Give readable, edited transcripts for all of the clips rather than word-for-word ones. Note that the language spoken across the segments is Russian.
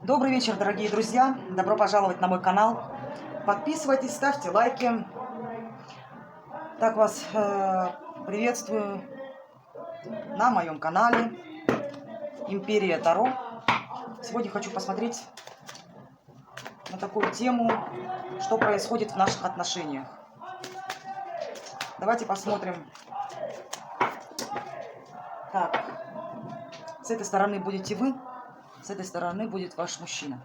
Добрый вечер, дорогие друзья! Добро пожаловать на мой канал. Подписывайтесь, ставьте лайки. Так вас приветствую на моем канале Империя Таро. Сегодня хочу посмотреть на такую тему, что происходит в наших отношениях. Давайте посмотрим. Так, с этой стороны будете вы, с этой стороны будет ваш мужчина.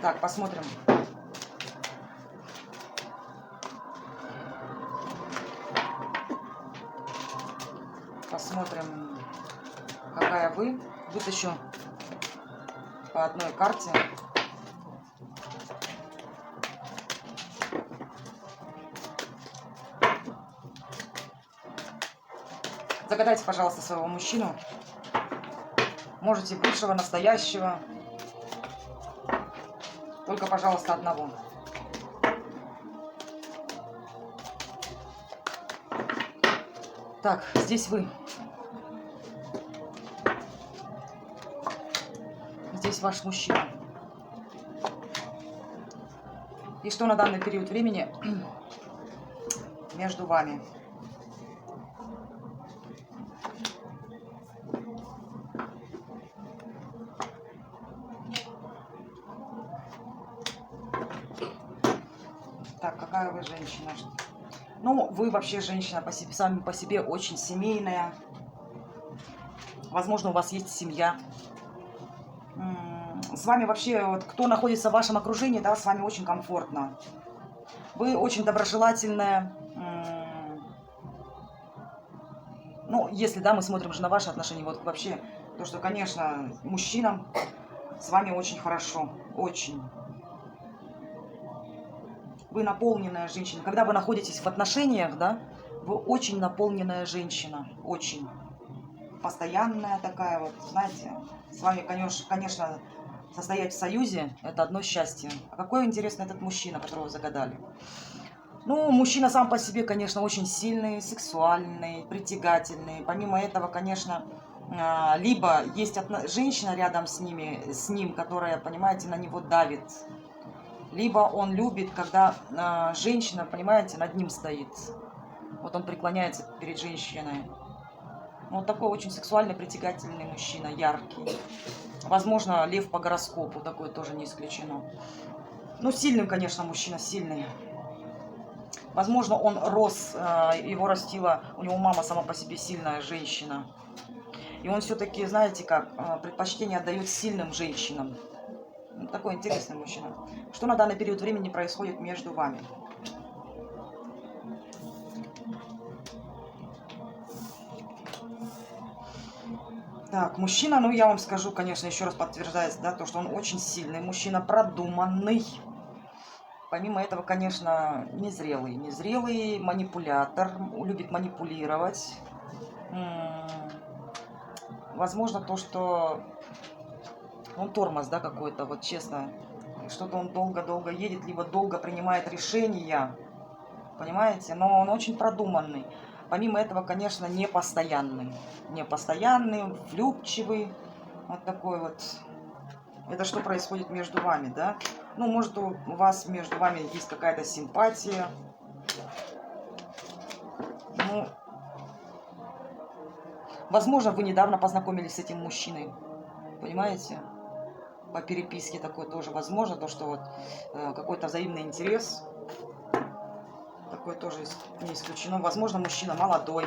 Так, посмотрим. Посмотрим, какая вы. Вытащу по одной карте. Загадайте, пожалуйста, своего мужчину. Можете бывшего, настоящего. Только, пожалуйста, одного. Так, здесь вы. Здесь ваш мужчина. И что на данный период времени между вами? Так, какая вы женщина? Ну, вы вообще женщина сами по себе очень семейная. Возможно, у вас есть семья. С вами вообще, вот, кто находится в вашем окружении, да, с вами очень комфортно. Вы очень доброжелательная. Ну, если, да, мы смотрим же на ваши отношения, вот вообще, то, что, конечно, мужчинам с вами очень хорошо, очень. Вы наполненная женщина. Когда вы находитесь в отношениях, да, вы очень наполненная женщина, очень. Постоянная такая вот, знаете, с вами, конечно, состоять в союзе – это одно счастье. А какой интересный этот мужчина, которого вы загадали? Ну, мужчина сам по себе, конечно, очень сильный, сексуальный, притягательный. Помимо этого, конечно, либо есть женщина рядом с ним, которая, понимаете, на него давит. Либо он любит, когда женщина, понимаете, над ним стоит. Вот он преклоняется перед женщиной. Вот такой очень сексуальный, притягательный мужчина, яркий. Возможно, лев по гороскопу, такое тоже не исключено. Ну, сильный, конечно, мужчина, сильный. Возможно, он рос, его растила, у него мама сама по себе сильная женщина. И он все-таки, знаете как, предпочтение отдает сильным женщинам. Такой интересный мужчина. Что на данный период времени происходит между вами? Так, мужчина, ну я вам скажу, конечно, еще раз подтверждается, да, то, что он очень сильный мужчина, продуманный. Помимо этого, конечно, незрелый манипулятор, любит манипулировать. Возможно, то, что он тормоз, да, какой-то, вот честно. Что-то он долго-долго едет, либо долго принимает решения, понимаете? Но он очень продуманный. Помимо этого, конечно, непостоянный. Непостоянный, влюбчивый. Вот такой вот. Это что происходит между вами, да? Ну, может, у вас между вами есть какая-то симпатия. Ну, возможно, вы недавно познакомились с этим мужчиной. Понимаете? По переписке такое тоже возможно, то, что вот какой-то взаимный интерес, такое тоже не исключено. Возможно, мужчина молодой,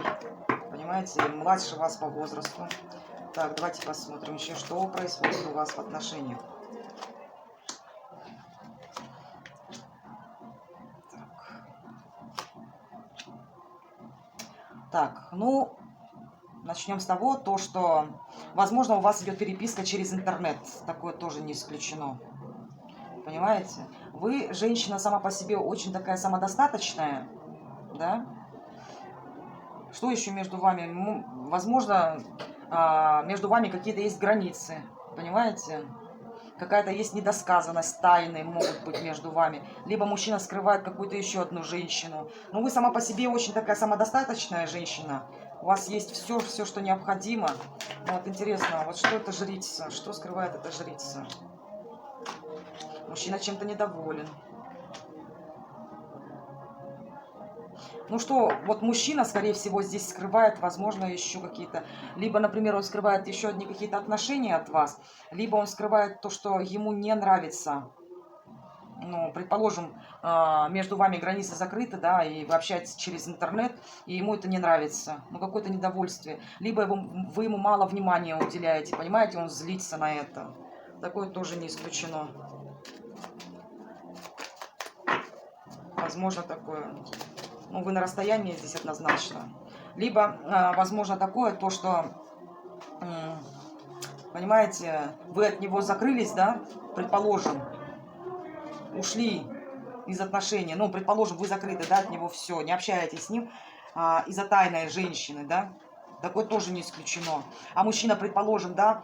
понимаете, младше вас по возрасту. Так, давайте посмотрим еще, что происходит у вас в отношениях. Так, ну, начнем с того, то, что, возможно, у вас идет переписка через интернет. Такое тоже не исключено. Понимаете? Вы, женщина, сама по себе очень такая самодостаточная, да? Что еще между вами? Ну, возможно, между вами какие-то есть границы, понимаете? Какая-то есть недосказанность, тайны могут быть между вами. Либо мужчина скрывает какую-то еще одну женщину. Но вы сама по себе очень такая самодостаточная женщина. У вас есть все, что необходимо. Вот интересно, вот что это жрица? Что скрывает эта жрица? Мужчина чем-то недоволен. Ну что, вот мужчина, скорее всего, здесь скрывает, возможно, еще какие-то... Либо, например, он скрывает еще одни какие-то отношения от вас, либо он скрывает то, что ему не нравится. Ну, предположим, между вами границы закрыты, да, и вы общаетесь через интернет, и ему это не нравится, ну, какое-то недовольствие. Либо вы ему мало внимания уделяете, понимаете, он злится на это. Такое тоже не исключено. Возможно такое. Ну, вы на расстоянии здесь однозначно. Либо, возможно, такое, то, что, понимаете, вы от него закрылись, да, предположим, ушли из отношений, ну, предположим, вы закрыты, да, от него все, не общаетесь с ним из-за тайной женщины, да, такое тоже не исключено. А мужчина, предположим, да,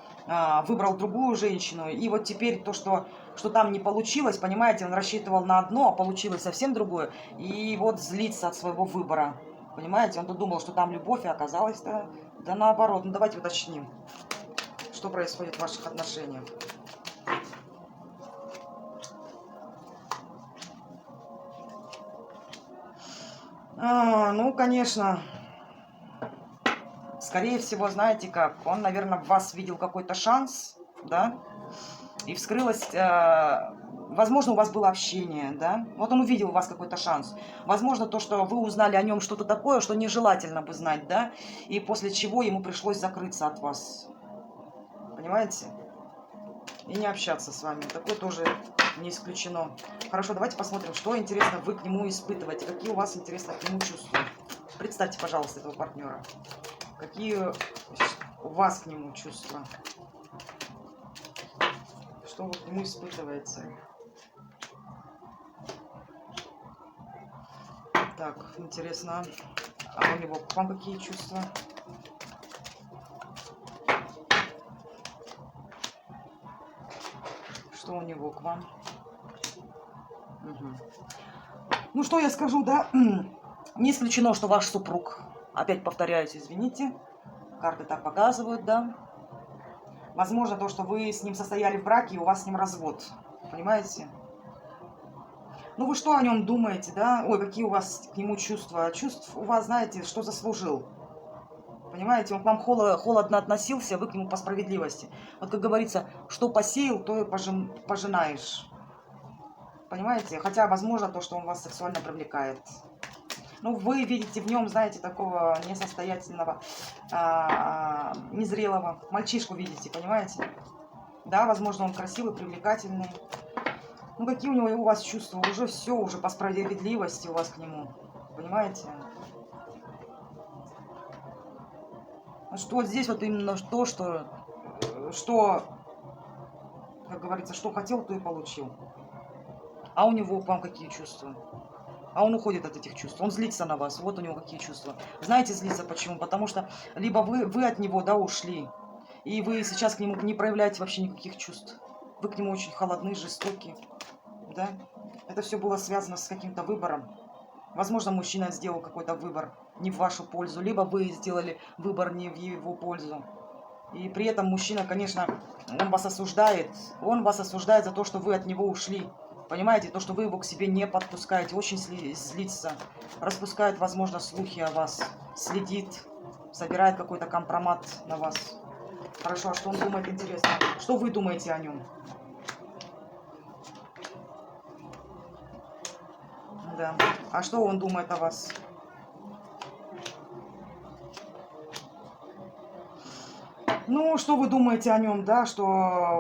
выбрал другую женщину, и вот теперь то, что там не получилось, понимаете, он рассчитывал на одно, а получилось совсем другое, и вот злится от своего выбора, понимаете, он тут думал, что там любовь, и оказалось, да наоборот. Ну, давайте уточним, что происходит в ваших отношениях. Ну, конечно, скорее всего, знаете как, он, наверное, в вас видел какой-то шанс, да, и вскрылось, возможно, у вас было общение, да, вот он увидел у вас какой-то шанс, возможно, то, что вы узнали о нем что-то такое, что нежелательно бы знать, да, и после чего ему пришлось закрыться от вас, понимаете, и не общаться с вами, такое тоже не исключено. Хорошо, давайте посмотрим, что, интересно, вы к нему испытываете, какие у вас, интересно, к нему чувства. Представьте, пожалуйста, этого партнера. Какие у вас к нему чувства? Что вы к нему испытываете? Так, интересно. А у него к вам какие чувства? Что у него к вам? Угу. Ну, что я скажу, да? Не исключено, что ваш супруг, опять повторяюсь, извините, карты так показывают, да? Возможно, то, что вы с ним состояли в браке, и у вас с ним развод, понимаете? Ну, вы что о нем думаете, да? Ой, какие у вас к нему чувства? Чувств у вас, знаете, что заслужил. Понимаете, он к вам холодно относился, вы к нему по справедливости. Вот как говорится, что посеял, то и пожинаешь. Понимаете? Хотя, возможно, то, что он вас сексуально привлекает. Ну, вы видите в нем, знаете, такого несостоятельного, незрелого. Мальчишку видите, понимаете? Да, возможно, он красивый, привлекательный. Ну, какие у вас чувства? Уже все, уже по справедливости у вас к нему. Понимаете? Что вот здесь вот именно то, что, как говорится, что хотел, то и получил. А у него к вам какие чувства? А он уходит от этих чувств, он злится на вас, вот у него какие чувства. Знаете, злится почему? Потому что либо вы от него, да, ушли, и вы сейчас к нему не проявляете вообще никаких чувств. Вы к нему очень холодны, жестоки, да? Это все было связано с каким-то выбором. Возможно, мужчина сделал какой-то выбор не в вашу пользу, либо вы сделали выбор не в его пользу. И при этом мужчина, конечно, он вас осуждает за то, что вы от него ушли. Понимаете, то, что вы его к себе не подпускаете, очень злится, распускает, возможно, слухи о вас, следит, собирает какой-то компромат на вас. Хорошо, а что он думает, интересно? Что вы думаете о нем? Да. А что он думает о вас? Ну, что вы думаете о нем, да? Что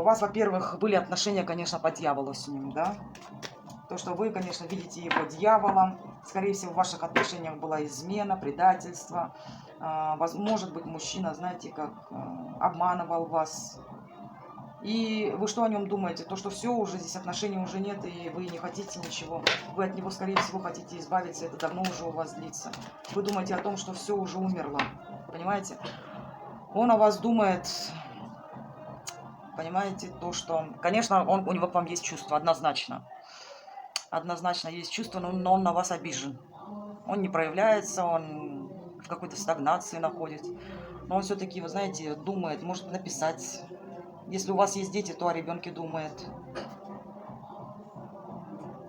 у вас, во-первых, были отношения, конечно, по дьяволу с ним, да? То, что вы, конечно, видите его дьяволом. Скорее всего, в ваших отношениях была измена, предательство. Может быть, мужчина, знаете, как обманывал вас. И вы что о нем думаете? То, что все, уже здесь отношений уже нет, и вы не хотите ничего. Вы от него, скорее всего, хотите избавиться. Это давно уже у вас длится. Вы думаете о том, что все уже умерло. Понимаете? Он о вас думает, понимаете, то, что... Конечно, у него к вам есть чувство, однозначно. Однозначно есть чувство, но он на вас обижен. Он не проявляется, он в какой-то стагнации находится. Но он все-таки, вы знаете, думает, может написать. Если у вас есть дети, то о ребенке думает.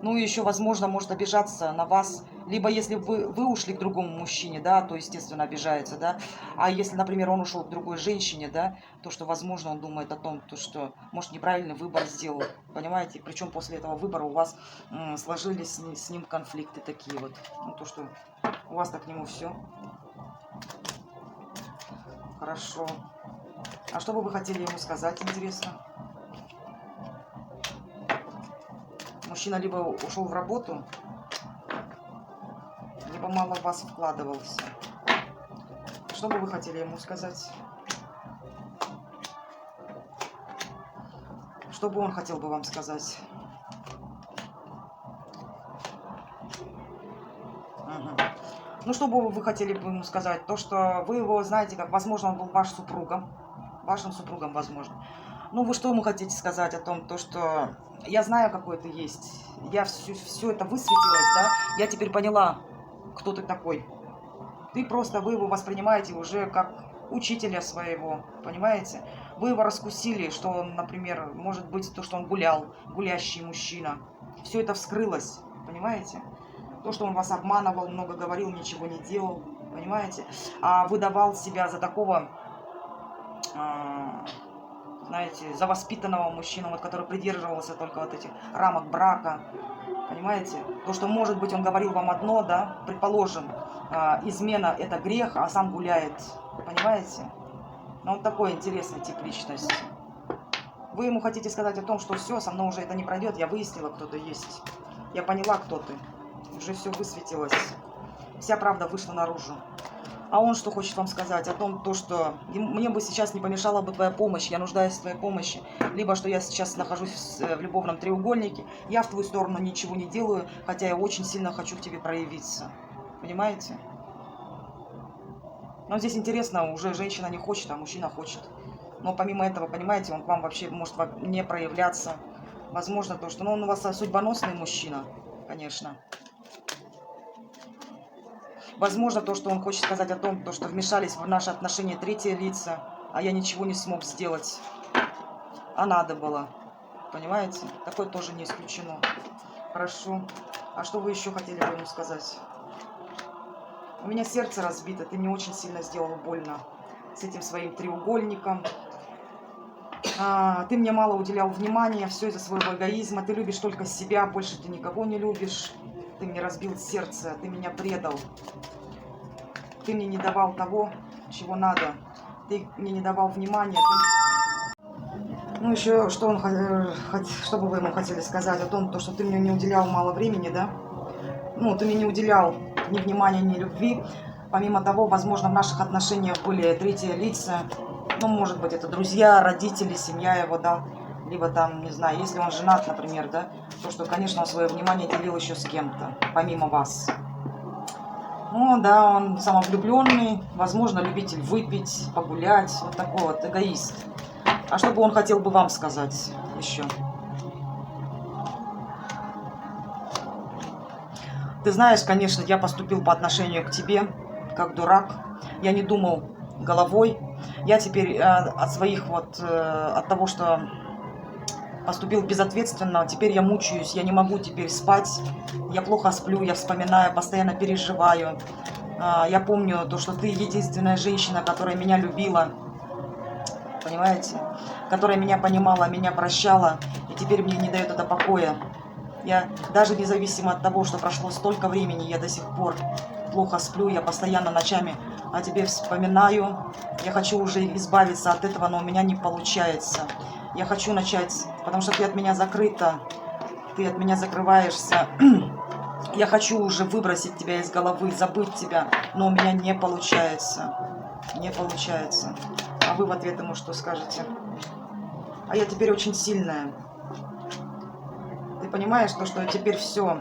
Ну и еще, возможно, может обижаться на вас. Либо если вы ушли к другому мужчине, да, то, естественно, обижается, да. А если, например, он ушел к другой женщине, да, то, что, возможно, он думает о том, то, что, может, неправильный выбор сделал, понимаете? Причем после этого выбора у вас сложились с ним конфликты такие вот. Ну, то, что у вас так к нему все. Хорошо. А что бы вы хотели ему сказать, интересно? Мужчина либо ушел в работу, либо мало в вас вкладывался. Что бы вы хотели ему сказать? Что бы он хотел бы вам сказать? Угу. Ну, что бы вы хотели бы ему сказать? То, что вы его знаете, как, возможно, он был вашим супругом, возможно. Ну, вы что ему хотите сказать о том, то, что я знаю, какой ты есть, я все это высветилось, да, я теперь поняла, кто ты такой. Вы его воспринимаете уже как учителя своего, понимаете? Вы его раскусили, что он, например, может быть, то, что он гулящий мужчина. Все это вскрылось, понимаете? То, что он вас обманывал, много говорил, ничего не делал, понимаете? А выдавал себя за такого, знаете, за воспитанного мужчину, вот, который придерживался только вот этих рамок брака, понимаете? То, что, может быть, он говорил вам одно, да, предположим, измена – это грех, а сам гуляет, понимаете? Ну, вот такой интересный тип личности. Вы ему хотите сказать о том, что все, со мной уже это не пройдет, я выяснила, кто ты есть. Я поняла, кто ты. Уже все высветилось. Вся правда вышла наружу. А он что хочет вам сказать? О том, то, что мне бы сейчас не помешала бы твоя помощь, я нуждаюсь в твоей помощи. Либо, что я сейчас нахожусь в любовном треугольнике, я в твою сторону ничего не делаю, хотя я очень сильно хочу к тебе проявиться. Понимаете? Но здесь интересно, уже женщина не хочет, а мужчина хочет. Но помимо этого, понимаете, он к вам вообще может не проявляться. Возможно, то, что он у вас судьбоносный мужчина, конечно. Возможно, то, что он хочет сказать о том, то, что вмешались в наши отношения третьи лица, а я ничего не смог сделать. А надо было. Понимаете? Такое тоже не исключено. Хорошо. А что вы еще хотели бы ему сказать? У меня сердце разбито, ты мне очень сильно сделал больно с этим своим треугольником. Ты мне мало уделял внимания, все из-за своего эгоизма. Ты любишь только себя, больше ты никого не любишь. Ты мне разбил сердце, ты меня предал. Ты мне не давал того, чего надо. Ты мне не давал внимания. Ну, еще, что бы вы ему хотели сказать о том, что ты мне не уделял мало времени, да? Ну, ты мне не уделял ни внимания, ни любви. Помимо того, возможно, в наших отношениях были третьи лица. Ну, может быть, это друзья, родители, семья его, да. Либо там, не знаю, если он женат, например, да. То, что, конечно, он свое внимание делил еще с кем-то, помимо вас. Ну, да, он самовлюбленный, возможно, любитель выпить, погулять. Вот такой вот эгоист. А что бы он хотел бы вам сказать еще? Ты знаешь, конечно, я поступил по отношению к тебе, как дурак. Я не думал головой. Я теперь от того, что поступил безответственно, теперь я мучаюсь, я не могу теперь спать. Я плохо сплю, я вспоминаю, постоянно переживаю. Я помню то, что ты единственная женщина, которая меня любила. Понимаете? Которая меня понимала, меня прощала. И теперь мне не дает это покоя. Я даже независимо от того, что прошло столько времени, я до сих пор плохо сплю, я постоянно ночами о тебе вспоминаю. Я хочу уже избавиться от этого, но у меня не получается. Я хочу начать, потому что ты от меня закрыта, ты от меня закрываешься. Я хочу уже выбросить тебя из головы, забыть тебя, но у меня не получается. Не получается. А вы в ответ ему что скажете? А я теперь очень сильная. Ты понимаешь, что теперь все.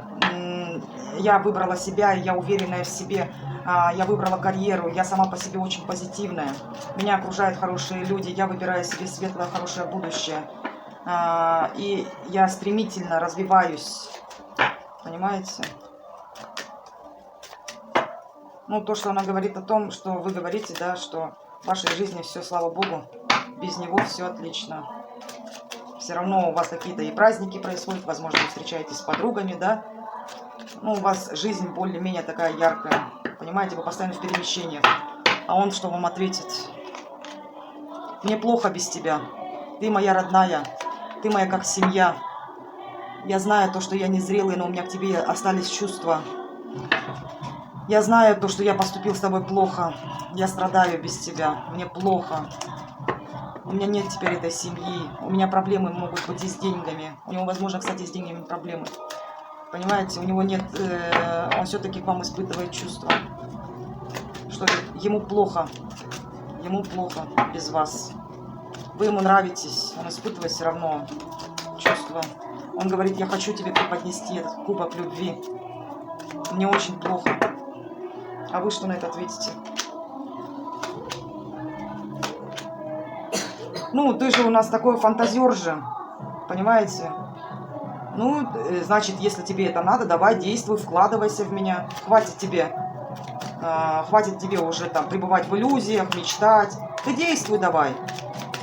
Я выбрала себя, я уверенная в себе. Я выбрала карьеру, я сама по себе очень позитивная. Меня окружают хорошие люди, я выбираю себе светлое, хорошее будущее. И я стремительно развиваюсь. Понимаете? Ну, то, что она говорит о том, что вы говорите, да, что в вашей жизни все, слава богу, без него все отлично. Все равно у вас какие-то и праздники происходят, возможно, вы встречаетесь с подругами, да. Ну, у вас жизнь более-менее такая яркая, понимаете, вы постоянно в перемещениях. А он что вам ответит? Мне плохо без тебя. Ты моя родная, ты моя как семья. Я знаю то, что я незрелый, но у меня к тебе остались чувства. Я знаю то, что я поступил с тобой плохо. Я страдаю без тебя. Мне плохо. У меня нет теперь этой семьи. У меня проблемы могут быть и с деньгами. У него, возможно, кстати, с деньгами проблемы. Понимаете, у него нет... он все-таки к вам испытывает чувства. Что ему плохо. Ему плохо без вас. Вы ему нравитесь. Он испытывает все равно чувства. Он говорит, я хочу тебе преподнести этот кубок любви. Мне очень плохо. А вы что на это ответите? Ну, ты же у нас такой фантазер же. Понимаете? Ну, значит, если тебе это надо, давай, действуй, вкладывайся в меня. Хватит тебе уже там пребывать в иллюзиях, мечтать. Ты действуй давай.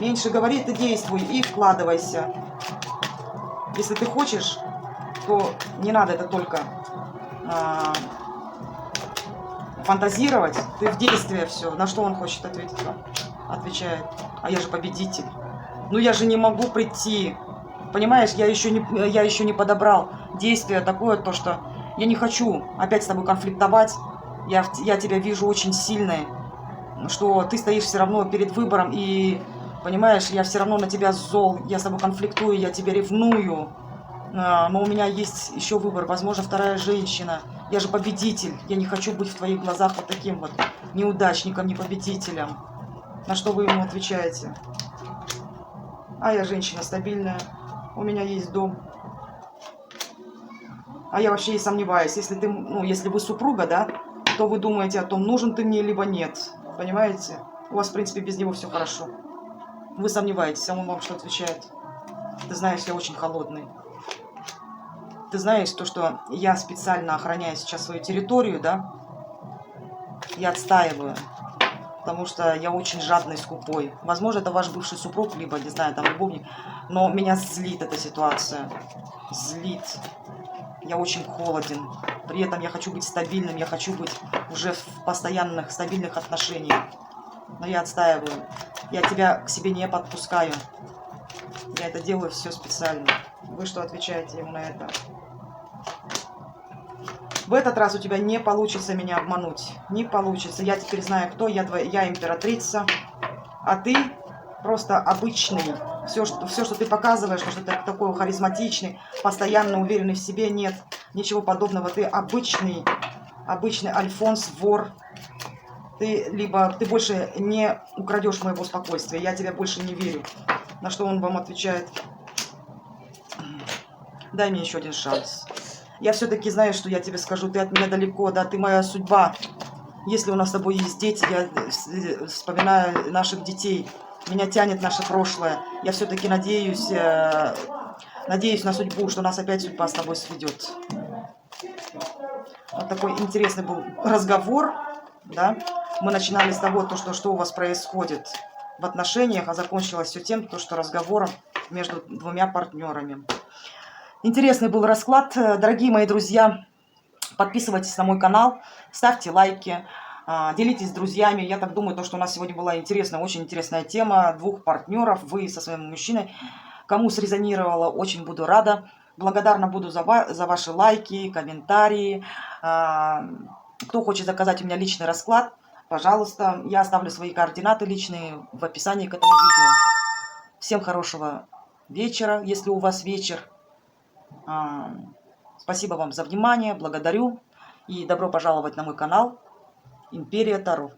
Меньше говори, ты действуй и вкладывайся. Если ты хочешь, то не надо это только фантазировать. Ты в действие все. На что он хочет ответить вам? Отвечает. А я же победитель. Ну я же не могу прийти. Понимаешь, я еще не подобрал действие такое, то что я не хочу опять с тобой конфликтовать. Я тебя вижу очень сильной, что ты стоишь все равно перед выбором, и, понимаешь, я все равно на тебя зол, я с тобой конфликтую, я тебя ревную, но у меня есть еще выбор, возможно, вторая женщина. Я же победитель, я не хочу быть в твоих глазах вот таким вот неудачником, не победителем. На что вы ему отвечаете? А я женщина стабильная, у меня есть дом. А я вообще и сомневаюсь, если вы супруга, да, то вы думаете о том, нужен ты мне, либо нет. Понимаете? У вас, в принципе, без него все хорошо. Вы сомневаетесь, а он вам что отвечает? Ты знаешь, я очень холодный. Ты знаешь, то, что я специально охраняю сейчас свою территорию, да? Я отстаиваю. Потому что я очень жадный, скупой. Возможно, это ваш бывший супруг, либо, не знаю, там, любовник. Но меня злит эта ситуация. Злит. Я очень холоден. При этом я хочу быть стабильным, я хочу быть уже в постоянных, стабильных отношениях. Но я отстаиваю. Я тебя к себе не подпускаю. Я это делаю все специально. Вы что отвечаете ему на это? В этот раз у тебя не получится меня обмануть. Не получится. Я теперь знаю, кто. Я императрица. А ты просто обычный. Все, что ты показываешь, что ты такой харизматичный, постоянно уверенный в себе, нет. Ничего подобного. Ты обычный Альфонс, вор. Ты больше не украдешь моего спокойствия. Я тебе больше не верю. На что он вам отвечает? Дай мне еще один шанс. Я все-таки знаю, что я тебе скажу. Ты от меня далеко, да, ты моя судьба. Если у нас с тобой есть дети, я вспоминаю наших детей. Меня тянет наше прошлое. Я все-таки надеюсь на судьбу, что нас опять судьба с тобой сведет. Вот такой интересный был разговор, да. Мы начинали с того, что у вас происходит в отношениях, а закончилось все тем, что разговором между двумя партнерами. Интересный был расклад. Дорогие мои друзья, подписывайтесь на мой канал, ставьте лайки, делитесь с друзьями. Я так думаю, что у нас сегодня была интересная, очень интересная тема двух партнеров, вы со своим мужчиной. Кому срезонировало, очень буду рада. Благодарна буду за ваши лайки, комментарии. Кто хочет заказать у меня личный расклад, пожалуйста, я оставлю свои координаты личные в описании к этому видео. Всем хорошего вечера, если у вас вечер. Спасибо вам за внимание, благодарю и добро пожаловать на мой канал Империя Таро.